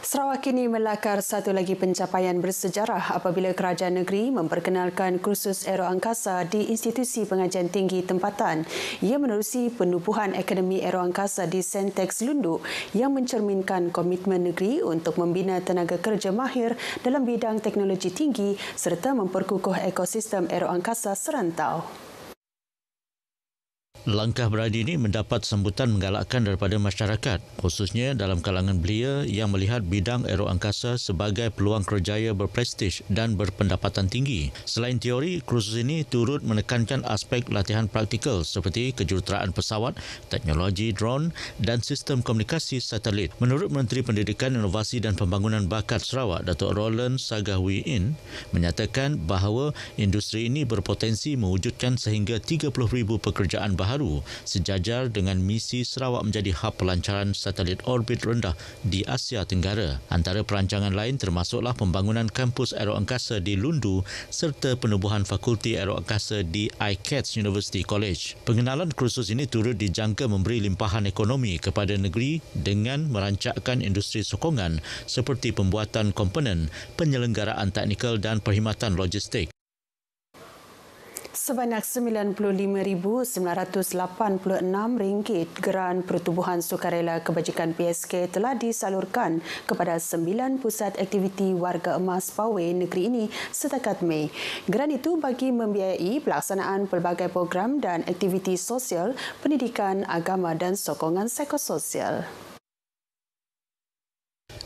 Sarawak kini melakar satu lagi pencapaian bersejarah apabila kerajaan negeri memperkenalkan kursus aeroangkasa di institusi pengajian tinggi tempatan. Ia menerusi penubuhan Akademi Aeroangkasa di Sentex Lundu yang mencerminkan komitmen negeri untuk membina tenaga kerja mahir dalam bidang teknologi tinggi serta memperkukuh ekosistem aeroangkasa serantau. Langkah berani ini mendapat sambutan menggalakkan daripada masyarakat, khususnya dalam kalangan belia yang melihat bidang aeroangkasa sebagai peluang kerjaya berprestij dan berpendapatan tinggi. Selain teori, kursus ini turut menekankan aspek latihan praktikal seperti kejuruteraan pesawat, teknologi drone dan sistem komunikasi satelit. Menurut Menteri Pendidikan, Inovasi dan Pembangunan Bakat Sarawak, Datuk Roland Sagahwiin, menyatakan bahawa industri ini berpotensi mewujudkan sehingga 30,000 pekerjaan baharu sejajar dengan misi Sarawak menjadi hub pelancaran satelit orbit rendah di Asia Tenggara. Antara perancangan lain termasuklah pembangunan kampus aeroangkasa di Lundu serta penubuhan fakulti aeroangkasa di ICATS University College. Pengenalan kursus ini turut dijangka memberi limpahan ekonomi kepada negeri dengan merancangkan industri sokongan seperti pembuatan komponen, penyelenggaraan teknikal dan perkhidmatan logistik. Sebanyak RM95,986 geran pertubuhan sukarela kebajikan PSK telah disalurkan kepada 9 pusat aktiviti warga emas Pawai negeri ini setakat Mei. Geran itu bagi membiayai pelaksanaan pelbagai program dan aktiviti sosial, pendidikan, agama dan sokongan psikososial.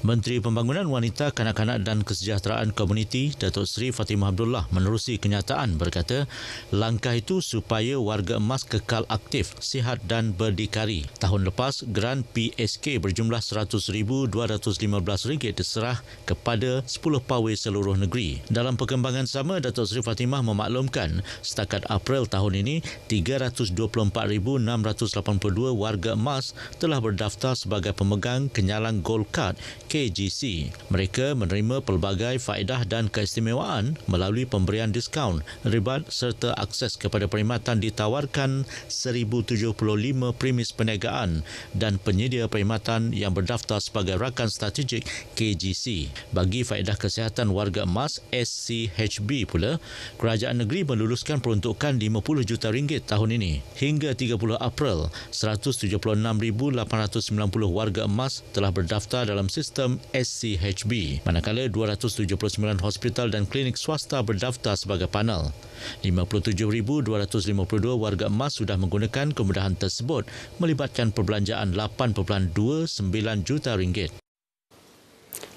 Menteri Pembangunan Wanita, Kanak-kanak dan Kesejahteraan Komuniti, Datuk Seri Fatimah Abdullah menerusi kenyataan berkata, langkah itu supaya warga emas kekal aktif, sihat dan berdikari. Tahun lepas, geran PSK berjumlah RM100,215 diserah kepada 10 pawai seluruh negeri. Dalam perkembangan sama, Datuk Seri Fatimah memaklumkan, setakat April tahun ini, 324,682 warga emas telah berdaftar sebagai pemegang kenyalang Gold Card KGC. Mereka menerima pelbagai faedah dan keistimewaan melalui pemberian diskaun, ribat serta akses kepada perkhidmatan ditawarkan 1,075 premis perniagaan dan penyedia perkhidmatan yang berdaftar sebagai rakan strategik KGC. Bagi faedah kesihatan warga emas SCHB pula, kerajaan negeri meluluskan peruntukan RM50 juta tahun ini. Hingga 30 April, 176,890 warga emas telah berdaftar dalam sistem SCHB, manakala 279 hospital dan klinik swasta berdaftar sebagai panel. 57,252 warga emas sudah menggunakan kemudahan tersebut melibatkan perbelanjaan RM8.29 juta.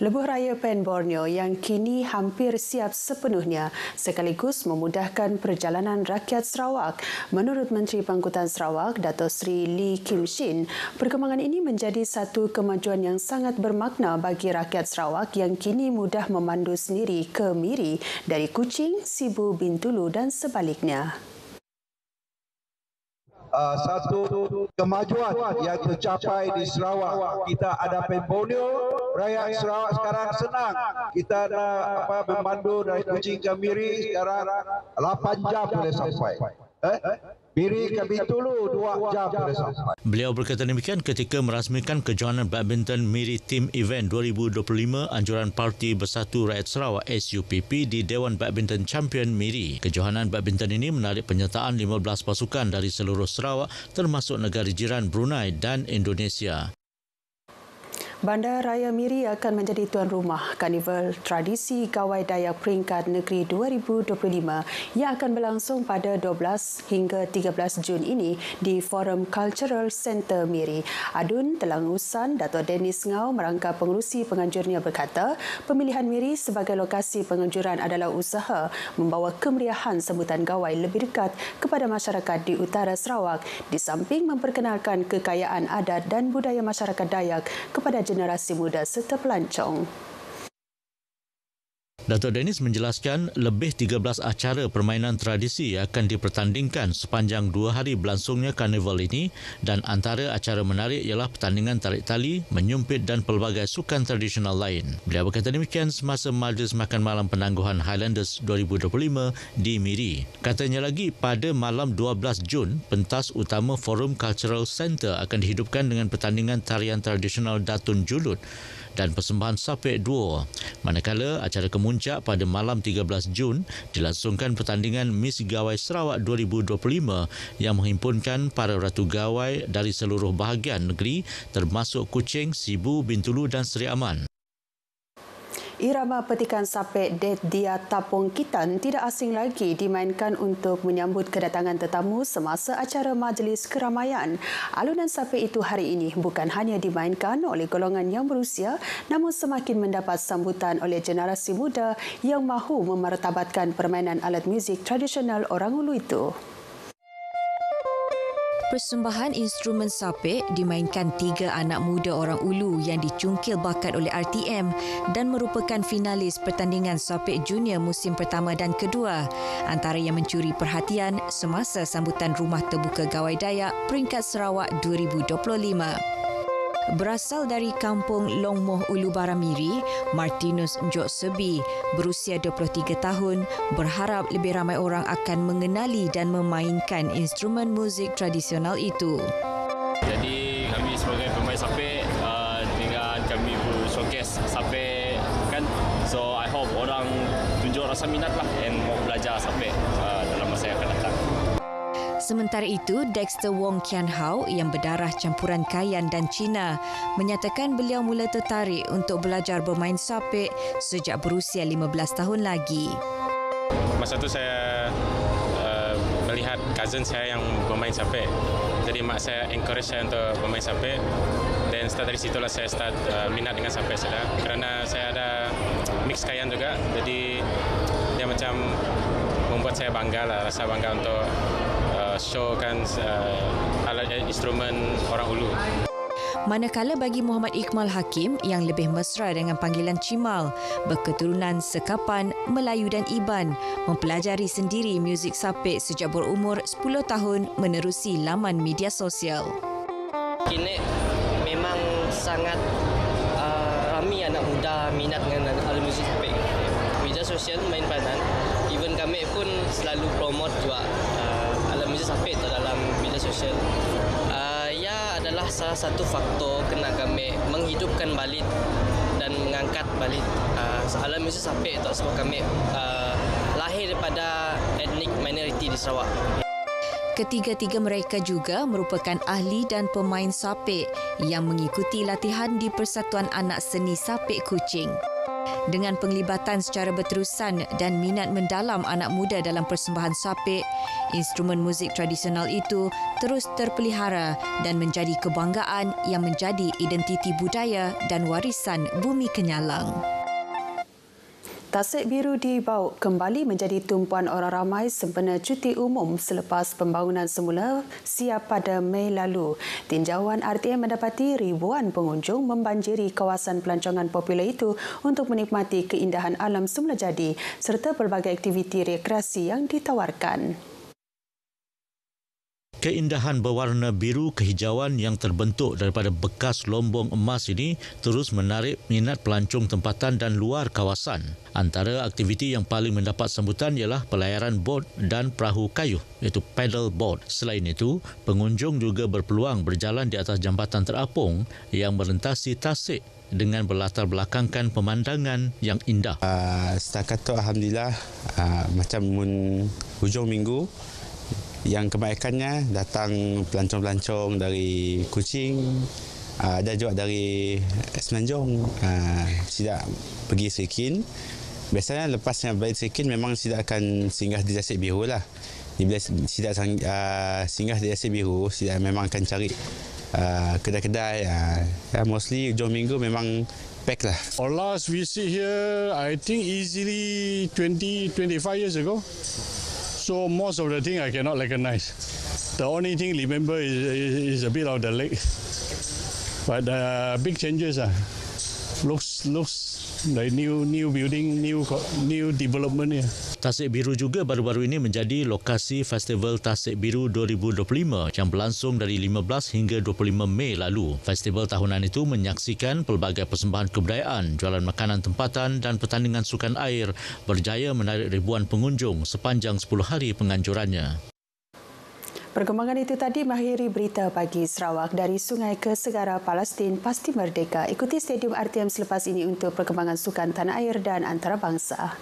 Lebuh Raya Pen Borneo yang kini hampir siap sepenuhnya sekaligus memudahkan perjalanan rakyat Sarawak. Menurut Menteri Pangkutan Sarawak, Datuk Seri Lee Kim Shin, perkembangan ini menjadi satu kemajuan yang sangat bermakna bagi rakyat Sarawak yang kini mudah memandu sendiri ke Miri dari Kuching, Sibu, Bintulu dan sebaliknya. Satu kemajuan yang tercapai di Sarawak. Kita ada Pen Borneo, rakyat Sarawak sekarang senang. Kita nak memandu dari Kuching ke Miri sekarang 8 jam boleh sampai. Miri ke Bintulu 2 jam boleh sampai. Beliau berkata demikian ketika merasmikan kejohanan badminton Miri Team Event 2025 Anjuran Parti Bersatu Rakyat Sarawak SUPP di Dewan Badminton Champion Miri. Kejohanan badminton ini menarik penyertaan 15 pasukan dari seluruh Sarawak termasuk negara jiran Brunei dan Indonesia. Bandar Raya Miri akan menjadi tuan rumah Karnival Tradisi Gawai Dayak Peringkat Negeri 2025 yang akan berlangsung pada 12 hingga 13 Jun ini di Forum Cultural Centre Miri. Adun Telangusan Dato' Dennis Ngau merangka pengerusi penganjurnya berkata, pemilihan Miri sebagai lokasi penganjuran adalah usaha membawa kemeriahan sambutan gawai lebih dekat kepada masyarakat di utara Sarawak di samping memperkenalkan kekayaan adat dan budaya masyarakat Dayak kepada generasi muda serta pelancong. Datuk Dennis menjelaskan lebih 13 acara permainan tradisi akan dipertandingkan sepanjang 2 hari berlangsungnya karnival ini dan antara acara menarik ialah pertandingan tarik tali, menyumpit dan pelbagai sukan tradisional lain. Beliau berkata demikian semasa majlis makan malam penangguhan Highlanders 2025 di Miri. Katanya lagi pada malam 12 Jun, pentas utama Forum Cultural Centre akan dihidupkan dengan pertandingan tarian tradisional Datun Julut dan persembahan Sapek Duo. Manakala acara kemuncak pada malam 13 Jun dilangsungkan pertandingan Miss Gawai Sarawak 2025 yang menghimpunkan para ratu gawai dari seluruh bahagian negeri termasuk Kuching, Sibu, Bintulu dan Seri Aman. Irama petikan Sapek Det Dia Tapung Kitan tidak asing lagi dimainkan untuk menyambut kedatangan tetamu semasa acara majlis keramaian. Alunan Sapek itu hari ini bukan hanya dimainkan oleh golongan yang berusia namun semakin mendapat sambutan oleh generasi muda yang mahu memartabatkan permainan alat muzik tradisional orang Ulu itu. Persembahan instrumen sapek dimainkan 3 anak muda orang Ulu yang dicungkil bakat oleh RTM dan merupakan finalis pertandingan sapek junior musim pertama dan kedua, antara yang mencuri perhatian semasa sambutan Rumah Terbuka Gawai Dayak peringkat Sarawak 2025. Berasal dari kampung Longmoh Ulu Baramiri, Martinus Njok Sebi, berusia 23 tahun, berharap lebih ramai orang akan mengenali dan memainkan instrumen muzik tradisional itu. Jadi kami sebagai pemain sapek dengan kami showcase sapek kan. So I hope orang tunjuk rasa minat lah dan mau belajar sapek dalam masa yang akan datang. Sementara itu, Dexter Wong Kian Hao yang berdarah campuran Kayan dan Cina menyatakan beliau mula tertarik untuk belajar bermain sapek sejak berusia 15 tahun lagi. Masa tu saya melihat cousin saya yang bermain sapek. Jadi mak saya encourage saya untuk bermain sapek. Dan start dari situlah saya start minat dengan sapek saya. Kerana saya ada mix Kayan juga. Jadi dia macam membuat saya bangga lah, rasa bangga untuk showkan alat instrumen orang Ulu. Manakala bagi Muhammad Iqmal Hakim yang lebih mesra dengan panggilan Cimal, berketurunan Sekapan, Melayu dan Iban, mempelajari sendiri muzik sapek sejak berumur 10 tahun menerusi laman media sosial. Kini memang sangat ramai anak muda minat dengan alat muzik sapek. Media sosial main peranan. Even kami pun selalu promote juga alat muzik sapek dalam media sosial. Ia adalah salah satu faktor kena kami menghidupkan balik dan mengangkat balik alat muzik sapek itu sebab kami lahir daripada etnik minoriti di Sarawak. Ketiga-tiga mereka juga merupakan ahli dan pemain sapek yang mengikuti latihan di Persatuan Anak Seni Sapek Kuching. Dengan penglibatan secara berterusan dan minat mendalam anak muda dalam persembahan sapek, instrumen muzik tradisional itu terus terpelihara dan menjadi kebanggaan yang menjadi identiti budaya dan warisan Bumi Kenyalang. Tasik Biru di Bauk kembali menjadi tumpuan orang ramai sempena cuti umum selepas pembangunan semula siap pada Mei lalu. Tinjauan RTM mendapati ribuan pengunjung membanjiri kawasan pelancongan popular itu untuk menikmati keindahan alam semula jadi serta pelbagai aktiviti rekreasi yang ditawarkan. Keindahan berwarna biru kehijauan yang terbentuk daripada bekas lombong emas ini terus menarik minat pelancong tempatan dan luar kawasan. Antara aktiviti yang paling mendapat sambutan ialah pelayaran bot dan perahu kayu iaitu paddle boat. Selain itu, pengunjung juga berpeluang berjalan di atas jambatan terapung yang merentasi Tasik dengan berlatar belakangkan pemandangan yang indah. Setakat tu Alhamdulillah macam hujung minggu yang kebaikannya datang pelancong-pelancong dari Kuching, ada juga dari Semenanjung, tidak pergi Serikin. Biasanya lepasnya balik Serikin memang tidak akan singgah di Tasik Biru lah. Bila tidak singgah di Tasik Biru, tidak memang akan cari kedai-kedai. Mostly hujung minggu memang pack lah. Our last visit here, I think easily 20-25 years ago. So most of the thing I cannot recognize. The only thing remember is a bit of the lake. But big changes. Looks looks like new building, new development here. Tasik Biru juga baru-baru ini menjadi lokasi Festival Tasik Biru 2025 yang berlangsung dari 15 hingga 25 Mei lalu. Festival tahunan itu menyaksikan pelbagai persembahan kebudayaan, jualan makanan tempatan dan pertandingan sukan air berjaya menarik ribuan pengunjung sepanjang 10 hari penganjurannya. Perkembangan itu tadi mengakhiri berita pagi Sarawak. Dari sungai ke segara Palestin pasti merdeka. Ikuti Stadium RTM selepas ini untuk perkembangan sukan tanah air dan antarabangsa.